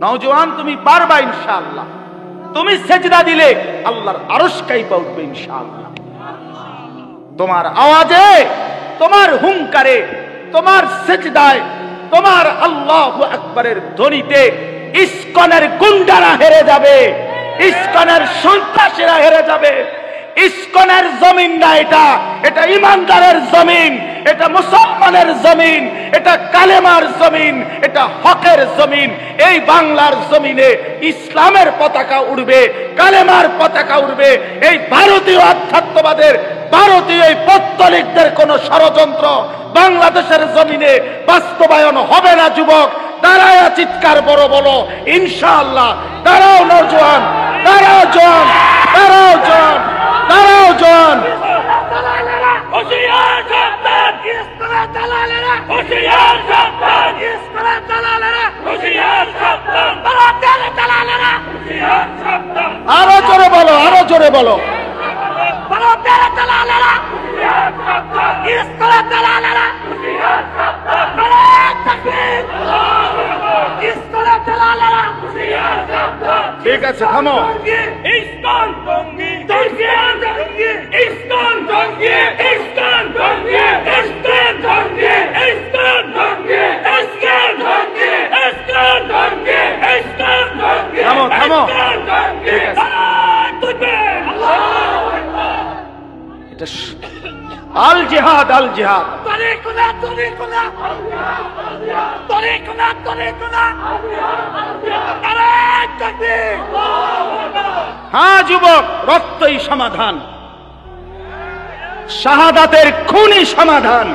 নওজোয়ান তুমি পারবা ইনশাআল্লাহ। তুমি সেজদা দিলে আল্লাহর আরশ কাঁপা উঠবে ইনশাআল্লাহ। তোমার আওয়াজে, তোমার হুঙ্কারে, তোমার সেজদায়, তোমার আল্লাহু আকবারের ধ্বনিতে ইসকনের গুন্ডারা হেরে যাবে, ইসকনের সন্ত্রাসীরা হেরে যাবে। ইসকনের জমিন না এটা, এটা ইমানদারের জমিন, এটা মুসলমানের জমিন, এটা কালেমার জমিন, এটা হকের জমিন। এই বাংলার জমিনে ইসলামের পতাকা উড়বে, কালেমার পতাকা উড়বে। এই ভারতীয় আধ্যাত্মবাদের, ভারতীয় এই পৌত্তলিকদের কোন ষড়যন্ত্র বাংলাদেশের জমিনে বাস্তবায়ন হবে না। যুবক দাঁড়ায় চিৎকার বড় বলো ইনশাআল্লাহ। দাঁড়াও নওজোয়ান, দাঁড়াও জওয়ান, দাঁড়াও জওয়ান, দাঁড়াও জওয়ান। হুশিয়ার সাবধান, ইসলামের দালালেরা হুশিয়ার সাবধান, ইসলামের দালালেরা হুশিয়ার সাবধান, ভারতের দালালেরা হুশিয়ার সাবধান। আরো জোরে বলো, আরো জোরে বলো। ভারতের দালালেরা হুশিয়ার সাবধান, ইসলামের দালালেরা হুশিয়ার সাবধান। নারায়ে তাকবীর, আল্লাহু আকবার। ইসলামের দালালেরা হুশিয়ার সাবধান। ঠিক আছে, থামো। ইসলাম জঙ্গি, ইসলাম জঙ্গি, ইসলাম জঙ্গি, ইসলাম জঙ্গি, ইসলাম জঙ্গি, ইসলাম জঙ্গি, ইসলাম জঙ্গি, ইসলাম জঙ্গি, ইসলাম জঙ্গি। থামো, থামো। ঠিক আছে। আল্লাহু আকবার। এটা আল জিহাদ, আল জিহাদ। তরিকুনা, তরিকুনা, তরিকুনা, তরিকুনা। নারায়ে তাকবীর, আল্লাহু আকবার। হ্যাঁ যুবক, রক্তই সমাধান, শাহাদাতের খুনি সমাধান।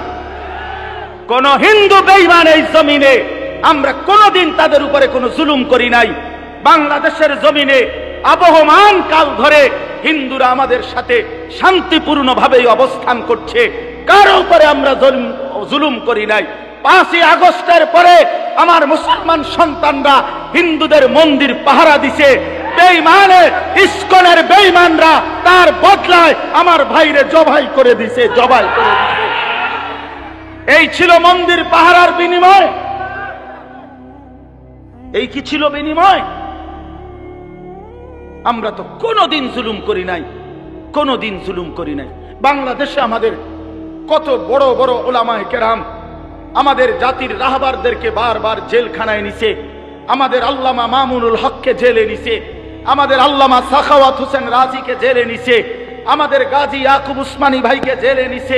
কোন হিন্দু বেঈমান এই জমিনে আমরা কোনদিন তাদের উপরে কোনো জুলুম করি নাই। বাংলাদেশের জমিনে আবহমান কাল ধরে হিন্দুরা আমাদের সাথে শান্তিপূর্ণভাবে অবস্থান করছে, কারো উপরে আমরা জুলুম করি নাই। 5ই আগস্টের পরে আমার মুসলমান সন্তানরা হিন্দুদের মন্দির পাহারা দিছে। বেঈমানে ইসকনের বেঈমানরা তার বদলায় আমার ভাইরে জবাই করে দিছে, জবাই করে দিছে। এই ছিল মন্দির পাহারার বিনিময়? এই কি ছিল বিনিময়? আমরা তো কোনোদিন জুলুম করি নাই, কোনোদিন জুলুম করি নাই। বাংলাদেশে আমাদের কত বড় বড় উলামায়ে কেরাম আমাদের জাতির রাহবারদেরকে বারবার জেলখানায় নিছে। আমাদের আল্লামা মামুনুল হককে জেলে নিছে, আমাদের আল্লামা সাখাওয়াত হোসেন রাজিকে জেলে নিছে, আমাদের গাজী ইয়াকুব উসমানী ভাইকে জেলে নিছে,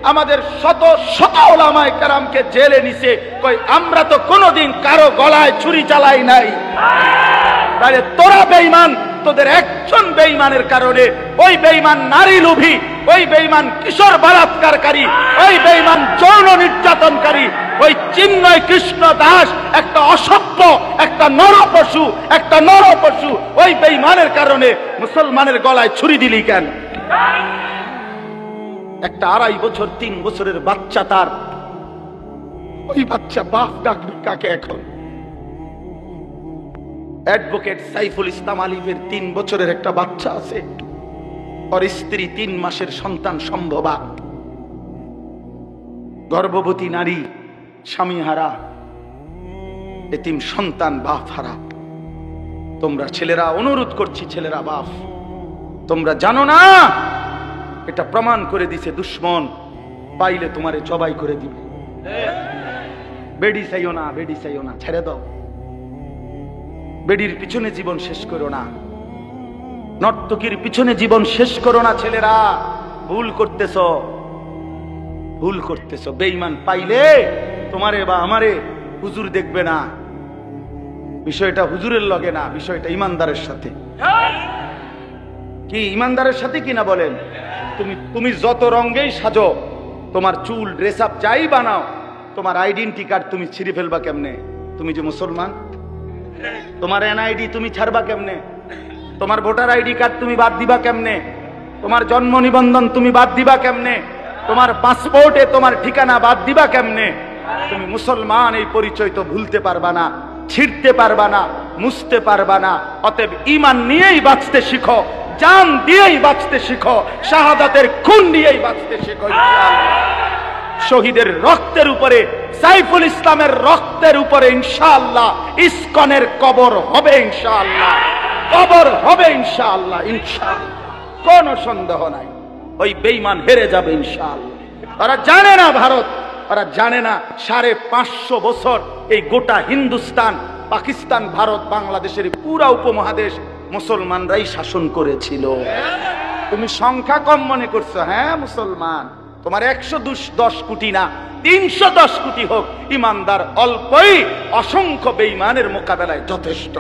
আমাদের শত শত উলামায়ে কেরামকে জেলে নিছে। কই আমরা তো কোনোদিন কারো গলায় ছুরি চালাই নাই। তাহলে তোরা বেঈমান, তোদের একজন বেঈমানের কারণে ওই বেঈমান নারী লোভী, ওই বেঈমান কিশোর বলাৎকারকারী, ওই বেঈমান যৌন নির্যাতনকারী, ওই চিন্ময় কৃষ্ণ দাস একটা অসভ্য, একটা নরপশু, একটা নরপশু, ওই বেঈমানের কারণে মুসলমানের গলায় ছুরি দিলি কেন? একটা 2.5 বছর 3 বছরের বাচ্চা, তার ওই বাচ্চা বাপ ডাকবে কাকে? এখন অ্যাডভোকেট সাইফুল ইসলাম আলিফের 3 বছরের একটা বাচ্চা আছে, ওর স্ত্রী 3 মাসের সন্তান সম্ভবা, গর্ভবতী নারী, স্বামী হারা, এতিম সন্তান, বাপ হারা। তোমরা ছেলেরা, অনুরোধ করছি ছেলেরা, বাপ তোমরা জানো না এটা প্রমাণ করে দিছে দুশ্মন, পাইলে তোমারে জবাই করে দিবে। বেডি চাইও না, বেডি চাইও না, ছেড়ে দাও। বেডির পিছনে জীবন শেষ করো না, নর্তকীর পিছনে জীবন শেষ করো না। ছেলেরা ভুল করতেছ, ভুল করতেছ। বেঈমান পাইলে তোমারে বা আমারে হুজুর দেখবে না। বিষয়টা হুজুরের লগে না, বিষয়টা ইমানদারের সাথে। কি ইমানদারের সাথে কিনা বলেন? তুমি যত রঙেই সাজো, তোমার চুল ড্রেস আপ যাই বানাও, তোমার আইডেন্টি কার্ড তুমি ছিঁড়ে ফেলবা কেমনে? তুমি যে মুসলমান, তোমার এনআইডি তুমি ছাড়বা কেমনে? তোমার ভোটার আইডি কার্ড তুমি বাদ দিবা কেমনে? তোমার জন্ম নিবন্ধন তুমি বাদ দিবা কেমনে? তোমার পাসপোর্টে তোমার ঠিকানা বাদ দিবা কেমনে? তুমি মুসলমান, এই পরিচয় তো ভুলতে পারবা না, ছিঁড়তে পারবা না, মুছতে পারবা না। অতএব ঈমান নিয়েই বাঁচতে শিখো, জান দিয়েই বাঁচতে শিখো, শাহাদাতের খুন দিয়েই বাঁচতে শিখো। শহীদের রক্তের উপরে, সাইফুল ইসলামের রক্তের উপরে ইনশাআল্লাহ ইসকনের কবর হবে ইনশাআল্লাহ, কবর হবে ইনশাআল্লাহ, ইনশাআল্লাহ, কোনো সন্দেহ নাই। ওই বেঈমান হেরে যাবে ইনশাআল্লাহ। ওরা জানে না ভারত, ওরা জানে না 550 বছর এই গোটা হিন্দুস্তান, পাকিস্তান, ভারত, বাংলাদেশের পুরা উপমহাদেশ মুসলমানরাই শাসন করেছিল। তুমি সংখ্যা কম মনে করছো, হ্যাঁ মুসলমান, তোমার 110 কোটি না 310 কোটি হোক, ইমানদার অল্পই অসংখ্য বেঈমানের মোকাবেলায় যথেষ্ট।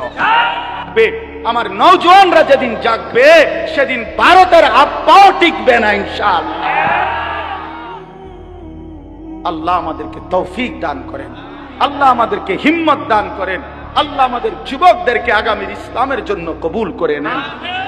আমার নওজোয়ানরা যেদিন জাগবে সেদিন ভারতের আব্বাও টিকবে না ইনশাআল্লাহ। আল্লাহ আমাদেরকে তৌফিক দান করেন, আল্লাহ আমাদেরকে হিম্মত দান করেন, আল্লাহ আমাদের যুবকদেরকে আগামীর ইসলামের জন্য কবুল করে নেন।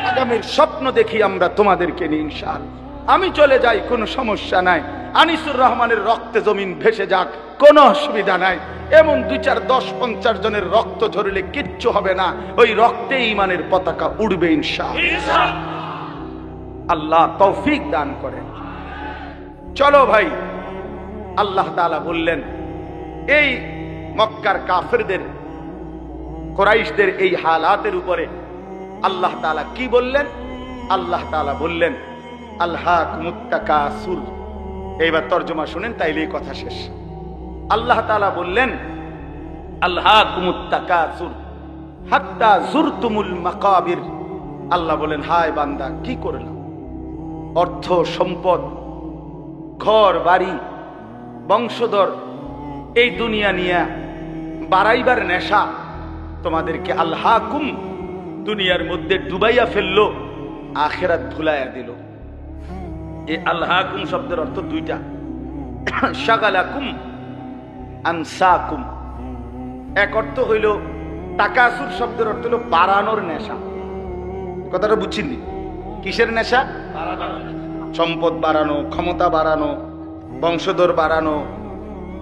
আগামীর স্বপ্ন দেখি আমরা তোমাদেরকে নিয়ে ইনশাআল্লাহ। আমি চলে যাই, কোনো সমস্যা নাই। আনিসুর রহমানের রক্তে জমিন ভেসে যাক, কোনো অসুবিধা নাই। এমন 2, 4, 10, 50 জনের রক্ত ঝরলে কিচ্ছু হবে না, ওই রক্তে ঈমানের পতাকা উড়বে ইনশাআল্লাহ। আল্লাহ তৌফিক দান করেন। চলো ভাই, আল্লাহ তাআলা বললেন এই মক্কার কাফেরদের, কুরাইশদের এই হালাতের উপরে আল্লাহ তাআলা কি বললেন? আল্লাহ তাআলা বললেন আলহাকুমুত তাকাসুর। এইবার তরজমা শুনেন, তাইলেই কথা শেষ। আল্লাহ তাআলা বললেন আলহাকুমুত তাকাসুর হাত্তা যুরতুমুল মাকাবির। আল্লাহ বলেন, হায় বান্দা কি করলাম? অর্থ সম্পদ, ঘর বাড়ি, বংশধর, এই দুনিয়া নিয়ে বাড়াইবার নেশা তোমাদেরকে আলহাকুম, দুনিয়ার মধ্যে ডুবাইয়া ফেললো, আখিরাত ভুলাইয়া দিল। এই আলহাকুম শব্দের অর্থ দুইটা, শাগালাকুম, আনসাকুম। এক অর্থ হইল তাকাসুর শব্দের অর্থ হলো বাড়ানোর নেশা। কথাটা বুঝছিনি? কিসের নেশা? সম্পদ বাড়ানো, ক্ষমতা বাড়ানো, বংশধর বাড়ানো,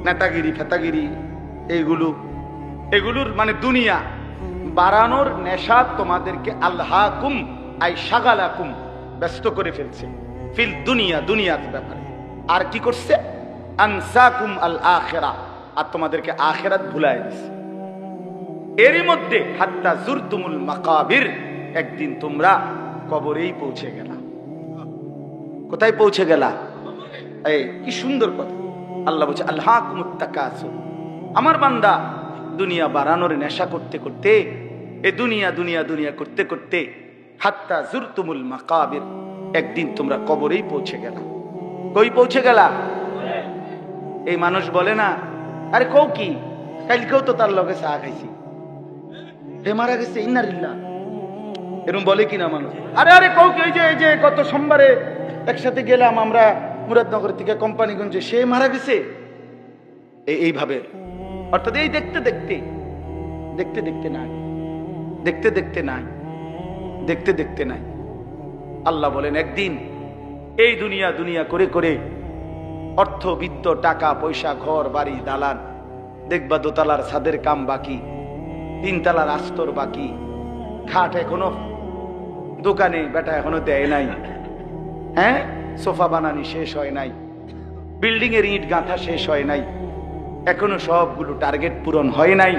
নেতাগিরি ফেতাগিরি, এগুলোর মানে দুনিয়া বাড়ানোর নেশা তোমাদেরকে আলহাকুম আই শাগালাকুম ব্যস্ত করে ফেলছে ফিল দুনিয়া, দুনিয়ার ব্যাপারে। আর কি করছে? আনসাকুম আল আখিরা, আর তোমাদেরকে আখিরাত ভুলায় দিছে। এরই মধ্যে হাত্তা যুরতুমুল মাকাবির, একদিন তোমরা কবরেই পৌঁছে গেলা। কোথায় পৌঁছে গেলা? এই কি সুন্দর কথা। আল্লাহ বলছে আলহাকুমুত তাকাসুর। আমার বান্দা দুনিয়া বাড়ানোর নেশা করতে করতে, এ দুনিয়া দুনিয়া দুনিয়া করতে করতে হাত্তা যুরতুমুল মাকাবির, একদিন তোমরা কবরেই পৌঁছে গেলা। কই পৌঁছে গেলা? এই মানুষ বলে না, আরে কও কি, কালকেও তো তার লগে চা খাইছি, হে মারা গেছে, ইন্নালিল্লাহ, এরকম বলে কিনা মানুষ? আরে আরে কও কি, এই যে গত সোমবারে একসাথে গেলাম আমরা মুরাদনগর থেকে কোম্পানিগঞ্জে, সে মারা গেছে। এইভাবে অর্থাৎ এই দেখতে দেখতে দেখতে দেখতে নাই, দেখতে দেখতে নাই, দেখতে দেখতে নাই। আল্লাহ বলেন একদিন এই দুনিয়া দুনিয়া করে করে অর্থ বিত্ত, টাকা পয়সা, ঘর বাড়ি, দালান, দেখবা দোতলার ছাদের কাম বাকি, 3 তলার আস্তর বাকি, খাট এখনো দোকানে বেটা এখনো দেয় নাই, হ্যাঁ সোফা বানানি শেষ হয় নাই, বিল্ডিং এর ইট গাঁথা শেষ হয় নাই, এখনো সবগুলো টার্গেট পূরণ হয় নাই।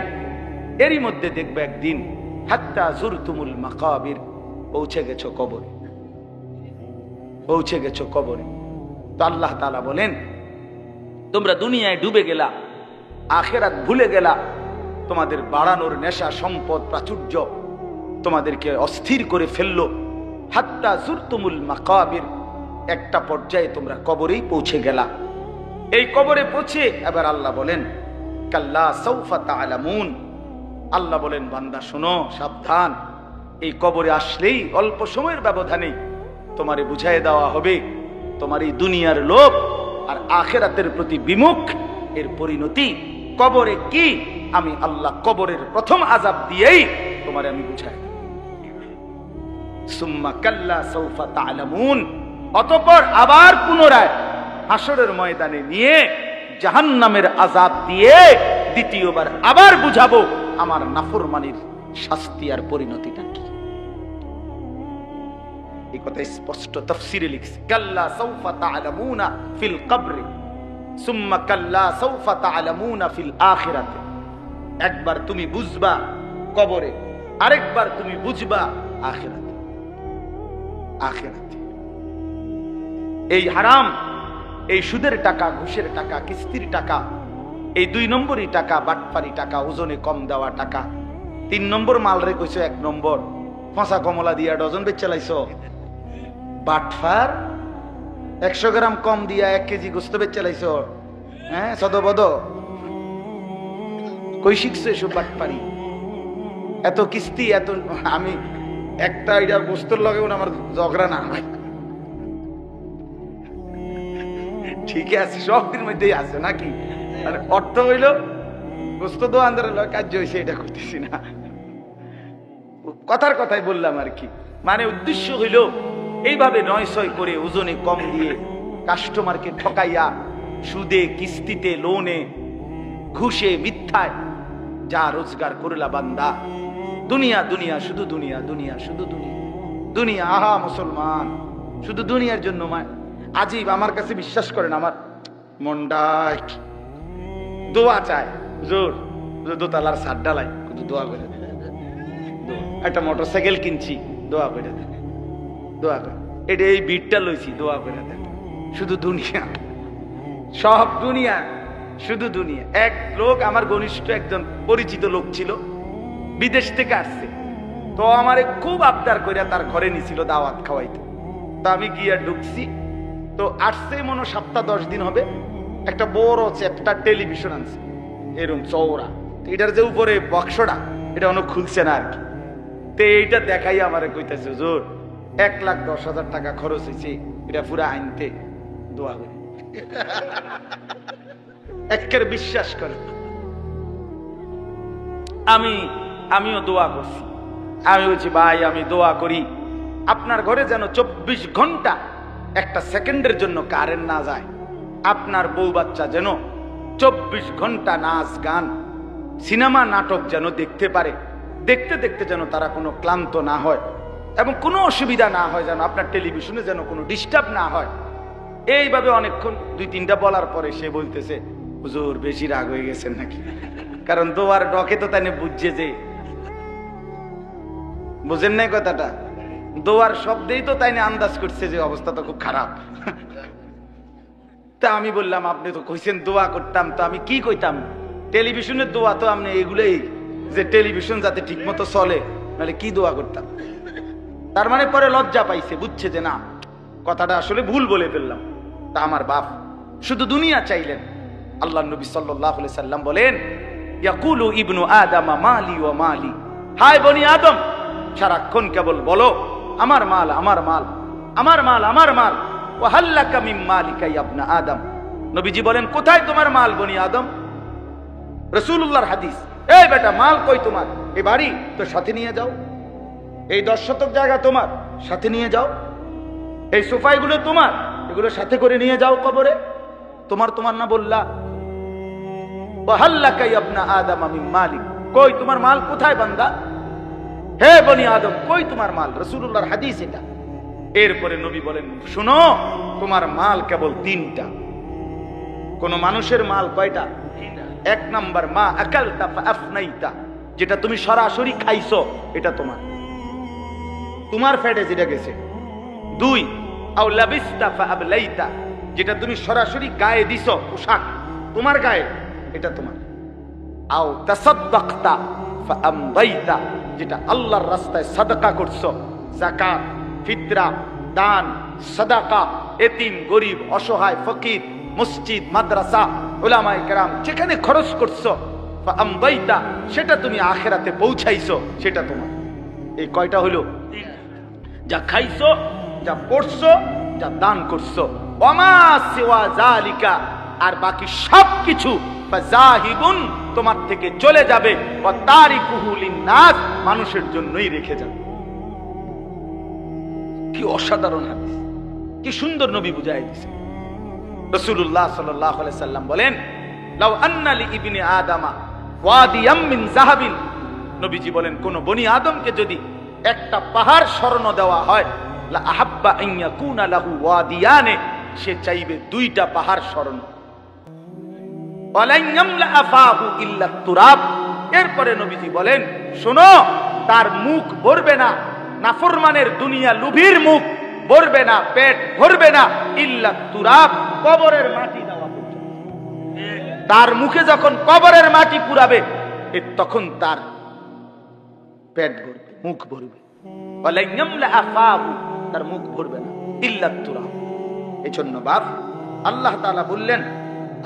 এরই মধ্যে দেখবে একদিন হাত্তা যুরতুমুল মাকাবির, পৌঁছে গেছো কবরে, পৌঁছে গেছো কবরে। তো আল্লাহ তাআলা বলেন তোমরা দুনিয়ায় ডুবে গেলা, আখিরাত ভুলে গেলা, তোমাদের বাড়ানোর নেশা, সম্পদ, প্রাচুর্য তোমাদেরকে অস্থির করে ফেললো। হাত্তা যুরতুমুল মাকাবির, একটা পর্যায়ে তোমরা কবরেই পৌঁছে গেলা। এই কবরে পৌঁছে এবার আল্লাহ বলেন কাল্লা সাউফা তা'লামুন। আল্লাহ বলেন বান্দা শোনো, সাবধান, এই কবরে আসলেই অল্প সময়ের ব্যবধানে তোমারে বুঝাই দেওয়া হবে তোমার এই দুনিয়ার লোভ আর আখিরাতের প্রতি বিমুখ এর পরিণতি কবরে কি। আমি আল্লাহ কবরের প্রথম আযাব দিয়েই তোমারে আমি বুঝাই দেব। সুম্মা কাল্লা সাউফা তা'লামুন, অতঃপর আবার পুনরায় হাসরের ময়দানে নিয়ে জাহান্নামের আযাব দিয়ে দ্বিতীয়বার আবার বুঝাবো আমার নাফরমানির শাস্তি আর পরিণতিটা কি। এই কথা স্পষ্ট তাফসীরে লিখছে, কাল্লা সাউফা তা'লামুনা ফিল কবরি সুম্মা কাল্লা সাউফা তা'লামুনা ফিল আখিরাতে। একবার তুমি বুঝবা কবরে, আরেকবার তুমি বুঝবা আখিরাতে। আখিরাতে এই হারাম, এই সুদের টাকা, ঘুষের টাকা, কিস্তির টাকা, এই 2 নম্বরই টাকা, বাটপারি টাকা, ওজনে কম দেওয়া টাকা। 3 নম্বর মাল রে কইছো 1 নম্বর ফসা কমলা দিয়া ডজন বেচ চালাইছো। বাটফার 100 গ্রাম কম দিয়া 1 কেজি গোস্ত বেচ চালাইছো। হ্যাঁ, সদবদ কই শিখছো এসব বাটপারি? এত কিস্তি, এত আমি একটা এটা গোস্তর লগে আমার ঝগড়া না হয়। ঠিক আছে, সব দিন মধ্যেই আছে নাকি? অর্থ হইল গোস্ত দোয়ানদারের কার্য হয়েছে, এটা করতেছি না, কথার কথাই বললাম আর কি। মানে উদ্দেশ্য হইল এইভাবে 9-6 করে ওজনে কম দিয়ে কাস্টমারকে ঠকাইয়া সুদে, কিস্তিতে, লোনে, ঘুষে, মিথ্যায় যা রোজগার করলা বান্দা। দুনিয়া দুনিয়া, শুধু দুনিয়া দুনিয়া, শুধু দুনিয়া দুনিয়া। আহা মুসলমান, শুধু দুনিয়ার জন্য আজীব। আমার কাছে বিশ্বাস করেন, আমার মনটাই দোয়া চায়। জোর দোতলার ছাদ ডালাই, কিন্তু দোয়া করে দেন। একটা মোটরসাইকেল কিনছি, দোয়া করে দেন, দোয়া করে। এটা এই বিটটা লইছি, দোয়া করে দেন। শুধু দুনিয়া, সব দুনিয়া, শুধু দুনিয়া। এক লোক, আমার ঘনিষ্ঠ একজন পরিচিত লোক ছিল, বিদেশ থেকে আসছে। তো আমারে খুব আবদার করিয়া তার ঘরে নিছিল দাওয়াত খাওয়াইতে। তো আমি গিয়া ঢুকছি। তো আসছে মনে সপ্তাহ 10 দিন হবে। একটা বড় চ্যাপ্টার টেলিভিশন আনছে, এরকম চৌড়া। এটার যে উপরে বক্সটা, এটা অনেক খুলছে না আর কি। তো এইটা দেখাই আমারে কইতেছে, হুজুর 1,10,000 টাকা খরচ হয়েছে এটা পুরা আনতে, দোয়া করে। একের বিশ্বাস করে। আমিও দোয়া করছি। আমি বলছি, ভাই আমি দোয়া করি আপনার ঘরে যেন 24 ঘন্টা একটা সেকেন্ডের জন্য কারেন্ট না যায়। আপনার বউ বাচ্চা যেন 24 ঘন্টা নাচ গান, সিনেমা, নাটক যেন দেখতে পারে। দেখতে দেখতে যেন তারা কোনো ক্লান্ত না হয় এবং কোনো অসুবিধা না হয়, যেন আপনার টেলিভিশনে যেন কোনো ডিস্টার্ব না হয়। এইভাবে অনেকক্ষণ 2-3টা বলার পরে সে বলতেছে, হুজুর বেশি রাগ হয়ে গেছেন নাকি? কারণ দোয়ার ডকে তো তাই বুঝছে যে, বুঝেন নাই কথাটা? দোয়ার শব্দেই তো তাই আন্দাজ করছে যে অবস্থা তো খুব খারাপ। তা আমি বললাম, আপনি তো কইছেন দোয়া করতাম, তো আমি কি কইতাম? টেলিভিশনের দোয়া তো আপনি এগুলোই, যে টেলিভিশন যাতে ঠিক মতো চলে, নাহলে কি দোয়া করতাম? তার মানে পরে লজ্জা পাইছে, বুঝছে যে না, কথাটা আসলে ভুল বলে ফেললাম। তা আমার বাপ শুধু দুনিয়া চাইলেন। আল্লাহ নবী সাল্লাল্লাহু আলাইহি সাল্লাম বলেন, ইয়াকুলু ইবনু আদামা মালি ওয়া মালি। হায় বনি আদম, সারাক্ষণ কেবল বলো আমার মাল, আমার মাল, আমার মাল, আমার মাল। ওয়া হাল্লাকা মিন মালিকা ইয়া ইবনা আদম। নবীজি বলেন, কোথায় তোমার মাল বনি আদম? রাসূলুল্লাহর হাদিস, এই বেটা মাল কই তোমার? এই বাড়ি তো সাথে নিয়ে যাও, এই 10 শতক জায়গা তোমার, সাথে নিয়ে যাও, এই সোফাইগুলো তোমার, এগুলো সাথে করে নিয়ে যাও কবরে। তোমার তোমার না বললা? ওয়া হাল্লাকা ইয়া ইবনা আদম মিন মালিক। কই তোমার মাল কোথায় বান্দা? হে বনি আদম, কই তোমার মাল? রাসূলুল্লাহর হাদিস এটা। এরপরে নবী বলেন, শুনো, তোমার মাল কেবল 3টা। কোন মানুষের মাল কয়টা? 1 নাম্বার মা আকালতা ফাআফনাইতা, যেটা তুমি সরাসরি খাইছো, এটা তোমার, তোমার পেটে যেটা গেছে। 2 আও লাবিস্তা ফাআবলাইতা, যেটা তুমি সরাসরি গায়ে দিছো, পোশাক তোমার গায়ে, এটা তোমার। আও তাসাদদাকতা ফাআমদাইতা, যেটা আল্লাহর রাস্তায় সাদাকা করছো, যাকাত, ফিতরা, দান, সাদাকা, এতিম, গরিব, অসহায়, ফকির, মসজিদ, মাদ্রাসা, উলামায়ে কেরাম যেখানে খরচ করছো, ফাআমদাইতা, সেটা তুমি আখিরাতে পৌঁছাইছো, সেটা তোমার। এই কয়টা হলো? যা খাইছো, যা পড়ছো, যা দান করছো। ওয়ামা সিওয়া যালিকা, আর বাকি সবকিছু ফাযাহিবুন, তোমার থেকে চলে যাবে, ওয়া তারিকুহু লিন্নাস, মানুষের জন্যই রেখে যাবে। কি অসাধারণ হাদিস, কি সুন্দর নবী বুঝাই দিয়েছে। রাসূলুল্লাহ সাল্লাল্লাহু আলাইহি সাল্লাম বলেন, লাউ আন্না লি ইবনি আদামা ওয়াদিয়াম মিন যাহাবিন, নবীজি বলেন, কোন বনি আদমকে যদি একটা পাহাড় স্বর্ণ দেওয়া হয়, লা আহাব্বা আন ইয়াকুনা লাহু ওয়াদিয়ানে, সে চাইবে 2টা পাহাড় স্বর্ণ। ওয়ালান ইয়ামলা আফাহু ইল্লা তুরাব। এরপরে নবীজি বলেন, শোনো, তার মুখ ভরবে না, নাফরমানের দুনিয়া লুভির মুখ ভরবে না, পেট ভরবে না, ইল্লা তুরাব, কবরের মাটি দেওয়া পর্যন্ত। তার মুখে যখন কবরের মাটি পুরাবে, তখন তার পেট ভরবে, মুখ ভরবে। ওয়ালান ইয়ামলা আফাহু, তার মুখ ভরবে না, ইল্লা তুরাব। এজন্য বাপ আল্লাহ তাআলা বললেন,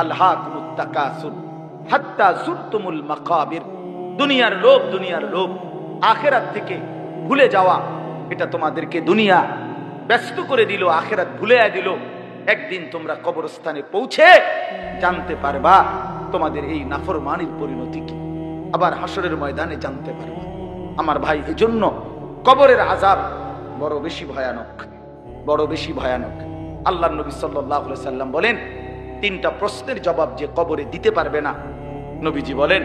আলহাকুমুত তাকাসুর হাত্তা যুরতুমুল মাকাবির। দুনিয়ার লোভ, দুনিয়ার লোভ, আখিরাত থেকে ভুলে যাওয়া, এটা তোমাদেরকে দুনিয়া ব্যস্ত করে দিল, আখিরাত ভুলে দিল। একদিন তোমরা কবরস্থানে পৌঁছে জানতে পারবা তোমাদের এই নাফরমানির পরিণতি কি, আবার হাসরের ময়দানে জানতে পারবা। আমার ভাই, এজন্য কবরের আযাব বড় বেশি ভয়ানক, বড় বেশি ভয়ানক। আল্লাহর নবী সাল্লাল্লাহু আলাইহি সাল্লাম বলেন, তিনটা প্রশ্নের জবাব যে কবরে দিতে পারবে না, নবীজি বলেন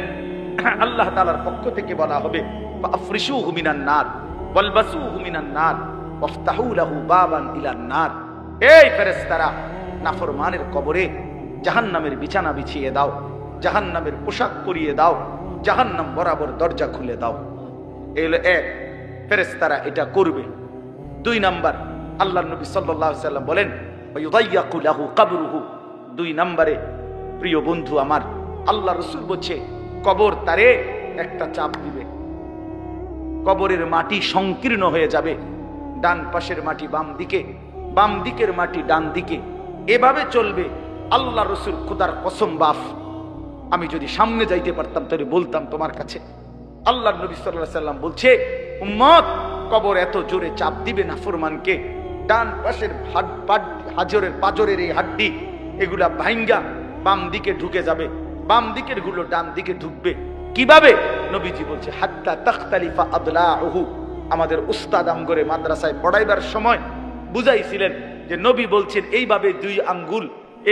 আল্লাহ তাআলার পক্ষ থেকে বলা হবে, ফাফরিশুহু মিনান নার ওয়ালবাসুহু মিনান নার ওয়াফতাহু লাহু বাবান ইলান নার। এই ফেরেশতারা, নাফরমানের কবরে জাহান্নামের বিছানা বিছিয়ে দাও, জাহান্নামের পোশাক পরিয়ে দাও, জাহান্নাম বরাবর দরজা খুলে দাও। এই এক, ফেরেশতারা এটা করবে। দুই নাম্বার, আল্লাহর নবী সাল্লাল্লাহু আলাইহি সাল্লাম বলেন, ওয়ায়ুদাইয়াকু লাহু কবরুহু। দুই নম্বরে, প্রিয় বন্ধু আমার, আল্লাহ রাসূল বলছে, কবর তারে একটা চাপ দিবে, কবরের মাটি সংকীর্ণ হয়ে যাবে, ডান পাশের মাটি বাম দিকে, বাম দিকের মাটি ডান দিকে, এভাবে চলবে। আল্লাহ রাসূল, খোদার কসম বাপ, আমি যদি সামনে যাইতে পারতাম তাহলে বলতাম তোমার কাছে। আল্লাহর নবী সাল্লাল্লাহু আলাইহি সাল্লাম বলছে, উম্মত, কবর এত জোরে চাপ দিবে নাফরমানকে, ডান পাশের হাজরের পাজরের এই হাড্ডি, এগুলা ভাঙ্গা বাম দিকে ঢুকে যাবে, বাম দিকের গুলো ডান দিকে ঢুকবে। কিভাবে? নবীজি বলছে, হাত্তা তাখতালিফা আদলাউহু। আমাদের উস্তাদ আমগরে মাদ্রাসায় পড়াইবার সময় বুঝাইছিলেন যে নবী বলছেন এইভাবে দুই আঙ্গুল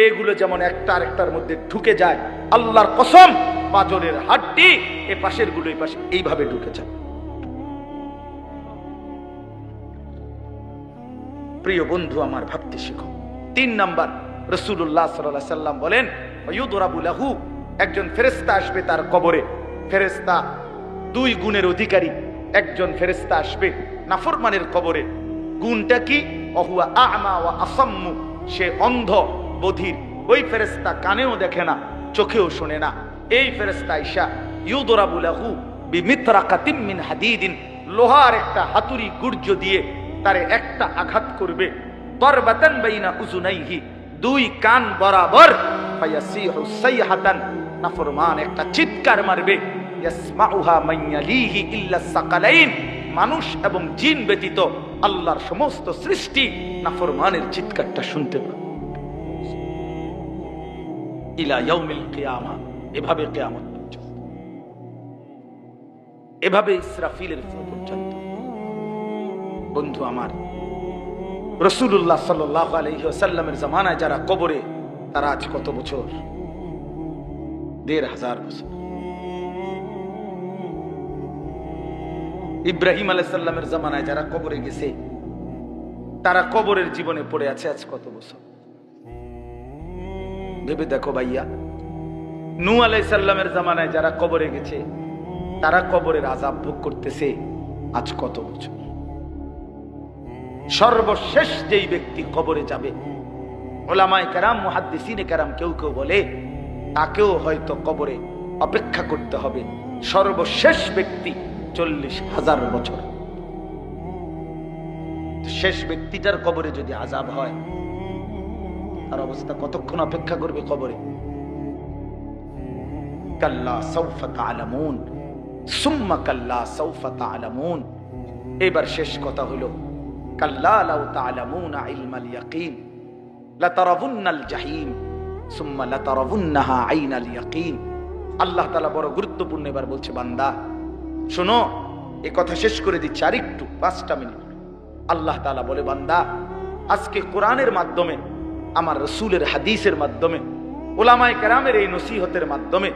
এগুলো যেমন একটা আরেকটার মধ্যে ঢুকে যায়, আল্লাহর কসম, পাজরের হাড্ডি এ পাশের গুলো এই পাশে এইভাবে ঢুকে যায়। প্রিয় বন্ধু আমার, ভাবতে শিখো। তিন নাম্বার, রাসূলুল্লাহ সাল্লাল্লাহু আলাইহি সাল্লাম বলেন, ওয়ায়ুদরাবু লাহু। একজন ফেরেশতা আসবে তার কবরে। ফেরেশতা দুই গুণের অধিকারী। একজন ফেরেশতা আসবে নাফরমানের কবরে। গুণটা কি? ওহুয়া আ'মা ওয়া আসাম্মু। সে অন্ধ, বধির। ওই ফেরেশতা কানেও দেখে না, চোখেও শোনে না। এই ফেরেশতা আইসা ইউদরাবু লাহু বিমিতরাকাতিন মিন হাদিদিন। লোহার একটা হাতুড়ি গুর্জ দিয়ে তারে একটা আঘাত করবে। দরবাতান বাইনা উযুনাইহি, দুই কান বরাবর। ফায়াসিহু সাইহাতান, নাফরমান একটা চিৎকার মারবে। ইয়াসমাউহা মান ইয়ালিহি ইল্লা সাকালাইন। মানুষ এবং জিন ব্যতীত আল্লাহর সমস্ত সৃষ্টি নাফরমানের চিৎকারটা শুনতে পাবে। ইলা ইয়াউমিল কিয়ামা, এভাবে কিয়ামত পর্যন্ত, এভাবে ইসরাফিলের পর্যন্ত। বন্ধু আমার, রাসূলুল্লাহ সাল্লাল্লাহু আলাইহি ওয়াসাল্লামের জামানায় যারা কবরে, তারা আজ কত বছর? ১৫০০ বছর। ইব্রাহিম আলাইহিস সালামের জামানায় যারা কবরে গেছে, তারা কবরের জীবনে পড়ে আছে আজ কত বছর? ভেবে দেখো ভাইয়া। নূহ আলাইহিস সালামের জামানায় যারা কবরে গেছে, তারা কবরের আযাব ভোগ করতেছে আজ কত বছর? সর্বশেষ যেই ব্যক্তি কবরে যাবে, উলামায়ে কেরাম, মুহাদ্দিসিনে কেরাম কেউ কেউ বলে তাকেও হয়তো কবরে অপেক্ষা করতে হবে। সর্বশেষ ব্যক্তি ৪০,০০০ বছর। শেষ ব্যক্তিটার কবরে যদি আযাব হয়, তার অবস্থা কতক্ষণ অপেক্ষা করবে কবরে? কাল্লা সাউফা তা'লামুন সুম্মা কাল্লা সাউফা তা'লামুন। এবার শেষ কথা হলো, কাল্লা লাউ তা'লামুনা ইলমাল ইয়াকিন লাতারাবুন্নাল জাহিম সুম্মা লাতারাবুন্নাহা আইনাল ইয়াকিন। আল্লাহ তাআলা বড় গুরুত্বপূর্ণ এবার বলছে, বান্দা শোনো, এই কথা শেষ করে দিচ্ছি আরেকটু ৫টা মিনিট। আল্লাহ তাআলা বলে, বান্দা আজকে কোরআনের মাধ্যমে, আমার রাসূলের হাদিসের মাধ্যমে, উলামায়ে কেরামের এই নসিহতের মাধ্যমে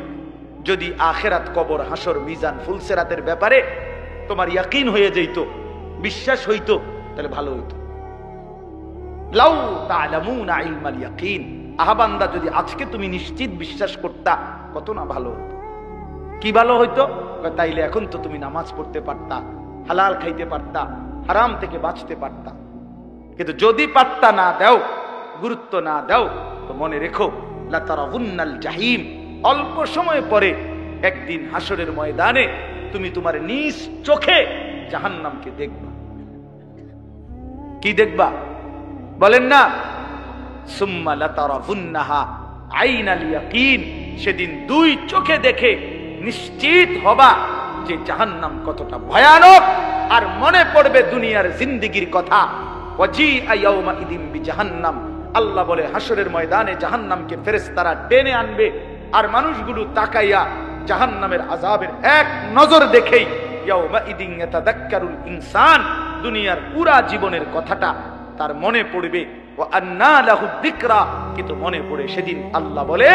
যদি আখিরাত, কবর, হাসর, মিজান, ফুলসিরাতের ব্যাপারে তোমার ইয়াকিন হয়ে যেত, বিশ্বাস হইতো, তাহলে ভালো হইতো। লাউ তা'লামুনা ইলমাল ইয়াকিন, আহ্বানদা যদি আজকে তুমি নিশ্চিত বিশ্বাস করতা কত না ভালো হতো। কি ভালো হইতো? তাইলে এখন তো তুমি নামাজ পড়তে পারতা, হালাল খাইতে পারতা, হারাম থেকে বাঁচতে পারতা। কিন্তু যদি পাত্তা না দাও, গুরুত্ব না দাও, তো মনে রেখো লাতারাউন্নাল জাহিম, অল্প সময় পরে একদিন হাসরের ময়দানে তুমি তোমার নিজ চোখে জাহান্নামকে দেখবা। কি দেখবা বলেন না? সুম্মা লাতারাউন্নাহা আইনাল ইয়াকিন, সেদিন দুই চোখে দেখে নিশ্চিত হবা যে জাহান্নাম কতটা ভয়ানক। আর মনে পড়বে দুনিয়ার জিন্দেগির কথা। ওয়াজিআ ইয়াউমাইদিন বিজাহান্নাম, আল্লাহ বলে হাসরের ময়দানে জাহান্নামকে ফেরেশতারা টেনে আনবে, আর মানুষগুলো তাকাইয়া জাহান্নামের আযাবের এক নজর দেখেই ইয়াউমাইদিন ইয়াতাযাক্কারুল ইনসান, দুনিয়ার পুরা জীবনের কথাটা তার মনে পড়বে। ওয়া আন্না লাহু যিকরা, কিন্তু মনে পড়ে সেদিন আল্লাহ বলে,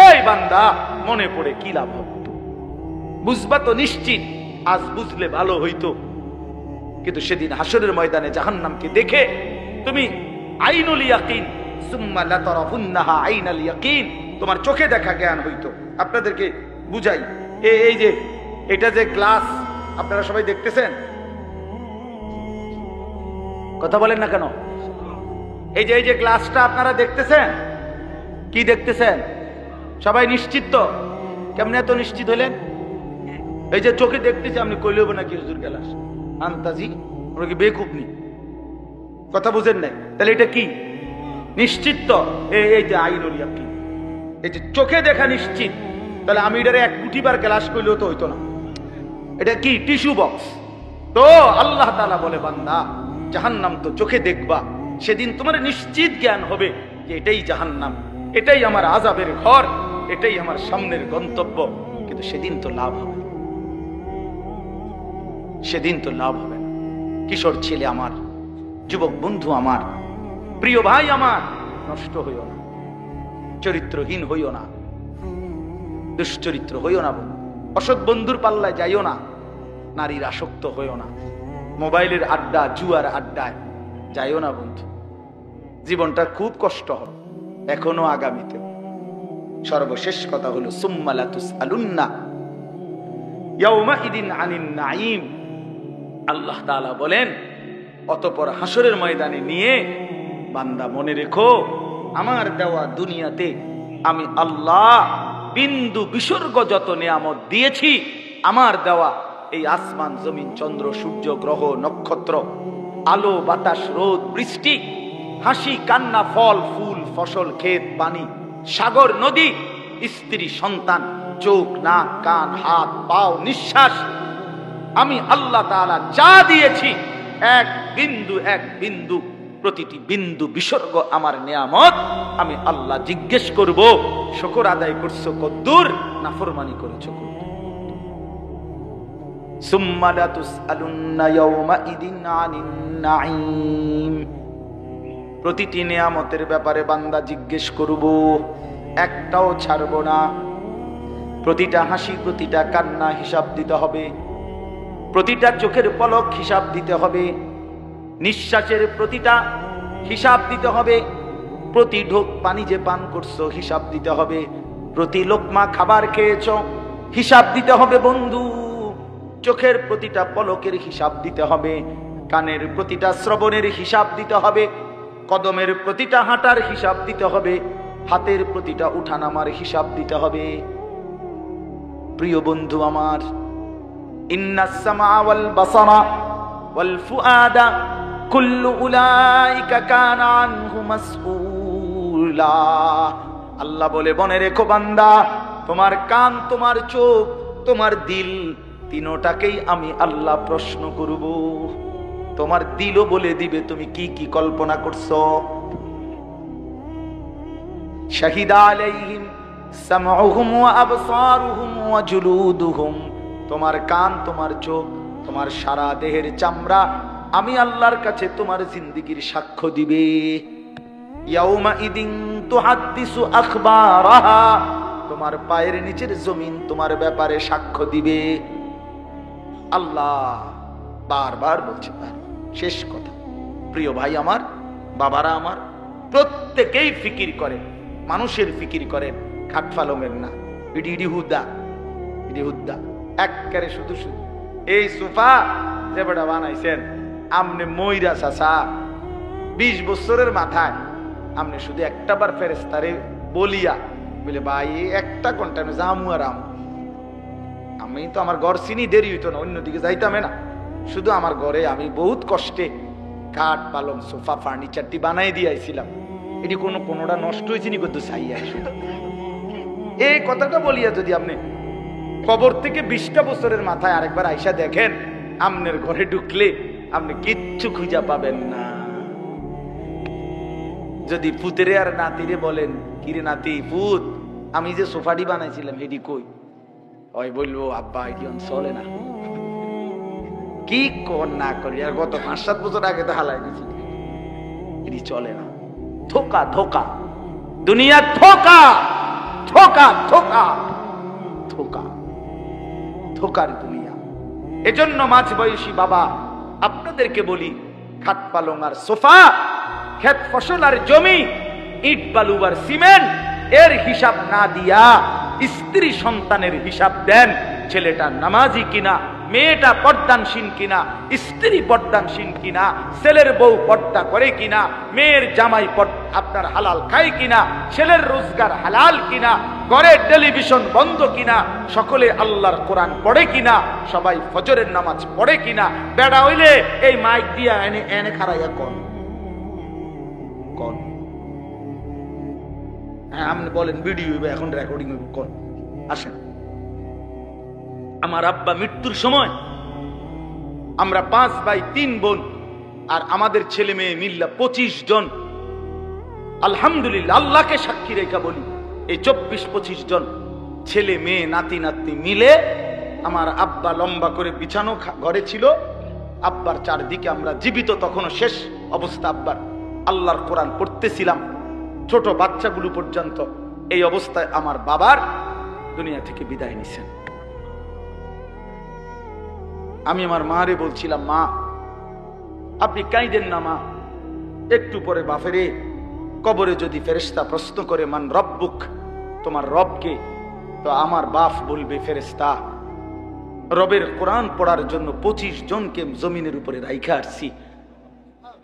এই বান্দা মনে পড়ে কি লাভ হবে? বুঝবা তো নিশ্চিত, আজ বুঝলে ভালো হইতো। কিন্তু সেদিন হাসরের ময়দানে জাহান্নামকে দেখে তুমি আইনুল ইয়াকিন, সুম্মা লাতারাউন্নাহা আইনাল ইয়াকিন, তোমার চোখে দেখা জ্ঞান হইতো। আপনাদেরকে বুঝাই, এই যে এটা যে গ্লাস আপনারা সবাই দেখতেছেন, কথা বলেন না কেন? এই যে গ্লাসটা আপনারা দেখতেছেন, কি দেখতেছেন? সবাই নিশ্চিত তো? কেমনে এত নিশ্চিত হলেন? এই যে চোখে দেখতেছি, আপনি কইলেও নাকি হুজুর গ্লাস আন্তাজি, আমরা কি বেকুব নি? কথা বুঝেন নাই? তাহলে এটা কি নিশ্চিত তো? এই যে আইনুল ইয়াকিন, এই যে চোখে দেখা নিশ্চিত। তাহলে আমি এটারে 1 কোটি বার গ্লাস কইলেও তো হইতো না। এটা কি টিস্যু বক্স? তো আল্লাহ তাআলা বলে, বান্দা জাহান্নাম তো চোখে দেখবা, সেদিন তোমার নিশ্চিত জ্ঞান হবে যে এটাই জাহান্নাম, এটাই আমার আযাবের ঘর, এটাই আমার সামনের গন্তব্য। কিন্তু সেদিন তো লাভ হবে, সেদিন তো লাভ হবে না। কিশোর ছেলে আমার, যুবক বন্ধু আমার, প্রিয় ভাই আমার, নষ্ট হইও না, চরিত্রহীন হইও না, দুশ্চরিত্র হইও না, অসৎ বন্ধুর পাল্লায় যাইও না, নারীর আসক্ত হইও না, মোবাইলের আড্ডা, জুয়ার আড্ডায় যাইও না বন্ধু। জীবনটা খুব কষ্ট হবে, এখনো আগামীতে। সর্বশেষ কথা হলো সুম্মা লাতুসআলুন্না ইয়াউমাইদিন আনিন নাঈম। আল্লাহ তাআলা বলেন, অতঃপর হাসরের ময়দানে নিয়ে বান্দা মনে রেখো, আমার দেওয়া দুনিয়াতে আমি আল্লাহ বিন্দু বিসর্গ যত নিয়ামত দিয়েছি, আমার দেওয়া এই আসমান, জমিন, চন্দ্র, সূর্য, গ্রহ, নক্ষত্র, আলো, বাতাস, রোদ, বৃষ্টি, হাসি, কান্না, ফল, ফুল, ফসল, ক্ষেত, পানি, সাগর, নদী, স্ত্রী, সন্তান, চোখ, নাক, কান, হাত, পাও, নিঃশ্বাস, আমি আল্লাহ তাআলা যা দিয়েছি, এক বিন্দু প্রতিটি বিন্দু বিসর্গ আমার নিয়ামত। আমি আল্লাহ জিজ্ঞেস করব, শুকর আদায় করছো কদ্দুর, নাফরমানি করেছো কদ্দুর। সুম্মা লাতুসআলুন্না ইয়াউমাইদিন আনিন নাঈম। প্রতিটি নিয়ামতের ব্যাপারে বান্দা জিজ্ঞেস করব, একটাও ছাড়ব না। প্রতিটা হাসি, প্রতিটা কান্না হিসাব দিতে হবে, প্রতিটা চোখের পলক হিসাব দিতে হবে, নিঃশ্বাসের প্রতিটা হিসাব দিতে হবে, প্রতি ঢোক পানি যে পান করছো হিসাব দিতে হবে, প্রতি লোকমা খাবার খেয়েছো হিসাব দিতে হবে বন্ধু। চোখের প্রতিটা পলকের হিসাব দিতে হবে, কানের প্রতিটা শ্রবণের হিসাব দিতে হবে, কদমের প্রতিটা হাঁটার হিসাব দিতে হবে, হাতের প্রতিটা উঠানামার হিসাব দিতে হবে। প্রিয় বন্ধু আমার, ইন্নাস সামা ওয়াল বাসারা ওয়াল ফুআদা কুল্লু উলাইকা কানা আনহু মাসউলা। আল্লাহ বলে, মনে রেখো বান্দা, তোমার কান, তোমার চোখ, তোমার দিল, তিনটাকেই আমি আল্লাহ প্রশ্ন করব। তোমার দিলও বলে দিবে তুমি কি কি কল্পনা করছো। শাহিদা আলাইহিম সামউহুম ওয়া আবসারুহুম ওয়া জুলুদুহুম। তোমার কান, তোমার চোখ, তোমার সারা দেহের চামড়া আমি আল্লাহর কাছে তোমার জিন্দেগীর সাক্ষ্য দিবে। ইয়াউমাইদিন তুহাদ্দিসু আখবারাহা। তোমার পায়ের নিচের জমিন তোমার ব্যাপারে সাক্ষ্য দিবে। আল্লাহ বারবার বলছে, শেষ কথা, প্রিয় ভাই আমার, বাবারা আমার, প্রত্যেকেই ফিকির করে মানুষের ফিকির করেন, খাট পালঙের না। ইডি ইডি হুদা, ইডি হুদা একবারে শুধু শুধু। এই সোফা যে বেটা বানাইছেন আমনে ময়রা চাচা 20 বছরের মাথায় আমনে শুধু একটা বার ফেরেশতারে বলিয়া বলে ভাই একটা ঘন্টা আমি যামু আর আমি তো আমার ঘর চিনি, দেরি হইতো না, অন্যদিকে যাইতাম না। শুধু আমার ঘরে আমি বহুত কষ্টে খাট পালং সোফা ফার্নিচারটি বানাই দিয়েছিলাম। এটি কোনোটা নষ্ট হয়েছে নি করতে চাই। শুধু এই কথাটা বলিয়া যদি আপনি কবর থেকে 20টা বছরের মাথায় আরেকবার আইসা দেখেন, আমনের ঘরে ঢুকলে আপনি কিচ্ছু খুঁজা পাবেন না। যদি পুতেরে আর নাতিরে বলেন, কিরে নাতি পুত আমি যে সোফাটি বানাইছিলাম এটি কই, ওই বলবো আব্বা এটি চলে না। কি কর না করি, আর গত 5-7 বছর আগে তো হালাই দিয়েছি, এটি চলে না। ধোকা ধোকা, দুনিয়া ধোকা ধোকা ধোকা ধোকা, ধোকার দুনিয়া। এজন্য মাঝ বয়সী বাবা আপনাদেরকে বলি, খাট পালং আর সোফা, ক্ষেত ফসল আর জমি, ইট বালু আর সিমেন্ট এর হিসাব না দিয়া স্ত্রী সন্তানের হিসাব দেন। ছেলেটা নামাজি কিনা, মেয়েটা পর্দানসীন কিনা, স্ত্রী পর্দানসীন কিনা, ছেলের বউ পর্দা করে কিনা, মেয়ের জামাই আপনার হালাল খায় কিনা, ছেলের রোজগার হালাল কিনা, ঘরের টেলিভিশন বন্ধ কিনা, সকলে আল্লাহর কোরআন পড়ে কিনা, সবাই ফজরের নামাজ পড়ে কিনা। বেড়া হইলে এই মাইক দিয়া এনে এনে খারাইয়া কোন কোন, হ্যাঁ আপনি বলেন ভিডিও হইবে এখন রেকর্ডিং হইব কোন, আসেন। আমার আব্বা মৃত্যুর সময় আমরা 5 ভাই 3 বোন আর আমাদের ছেলে মেয়ে মিল্লা 25 জন, আলহামদুলিল্লাহ আল্লাহকে সাক্ষী রেখা বলি, এই 24-25 জন ছেলে মেয়ে নাতি নাতনি মিলে আমার আব্বা লম্বা করে বিছানো ঘরে ছিল। আব্বার চারদিকে আমরা জীবিত, তখনও শেষ অবস্থা আব্বার, আল্লাহর কোরআন পড়তেছিলাম, ছোট বাচ্চাগুলো পর্যন্ত। এই অবস্থায় আমার বাবার দুনিয়া থেকে বিদায় নিছেন। আমি আমার মারে বলছিলাম, মা আপনি কাইদেন না মা, একটু পরে বাপেরে কবরে যদি ফেরেশতা প্রশ্ন করে মান রব্বুক, তোমার রবকে, তো আমার বাপ বলবে ফেরেশতা রবের কোরআন পড়ার জন্য 25 জনকে জমিনের উপরে রাইখা আসছি,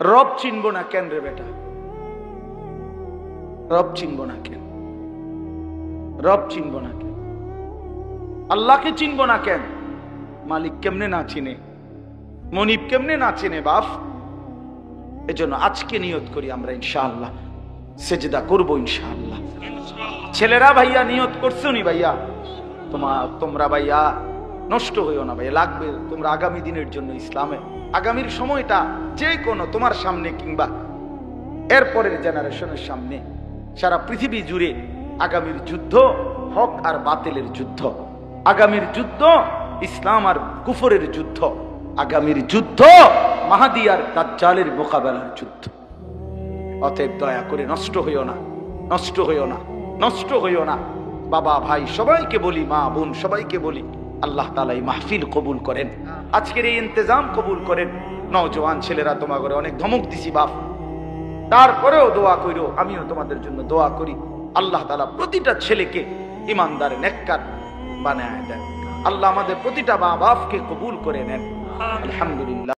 রব চিনব না কেন রে বেটা, রব চিনব না কেন, রব চিনব না কেন, আল্লাহকে চিনব না কেন, মালিক কেমনে না চিনে, মনিব কেমনে না চিনে বাপ। এজন্য আজকে নিয়ত করি আমরা ইনশাআল্লাহ সেজদা করব ইনশাআল্লাহ। ছেলেরা ভাইয়া নিয়ত করছো নি ভাইয়া, তোমরা ভাইয়া নষ্ট হইও না ভাইয়া, লাগবে তোমরা আগামী দিনের জন্য, ইসলামে আগামীর সময়টা যে কোনো তোমার সামনে কিংবা এরপরের জেনারেশনের সামনে, সারা পৃথিবী জুড়ে আগামীর যুদ্ধ হক আর বাতিলের যুদ্ধ, আগামীর যুদ্ধ ইসলাম আর কুফরের যুদ্ধ, আগামীর যুদ্ধ মাহাদি আর দাজ্জালের মোকাবেলার যুদ্ধ। অতএব দয়া করে নষ্ট হইও না, নষ্ট হইও না, নষ্ট হইও না। বাবা ভাই সবাইকে বলি, মা বোন সবাইকে বলি, আল্লাহ তাআলা এই মাহফিল কবুল করেন, আজকের এই ইন্তজাম কবুল করেন। নওজোয়ান ছেলেরা তোমাকে অনেক ধমক দিছি বাপ, তারপরেও দোয়া কইরো, আমিও তোমাদের জন্য দোয়া করি। আল্লাহ তাআলা প্রতিটা ছেলেকে ইমানদার নেককার বানায় দেন। আল্লাহ আমাদের প্রতিটা মা বাপকে কবুল করে নেন। আলহামদুলিল্লাহ।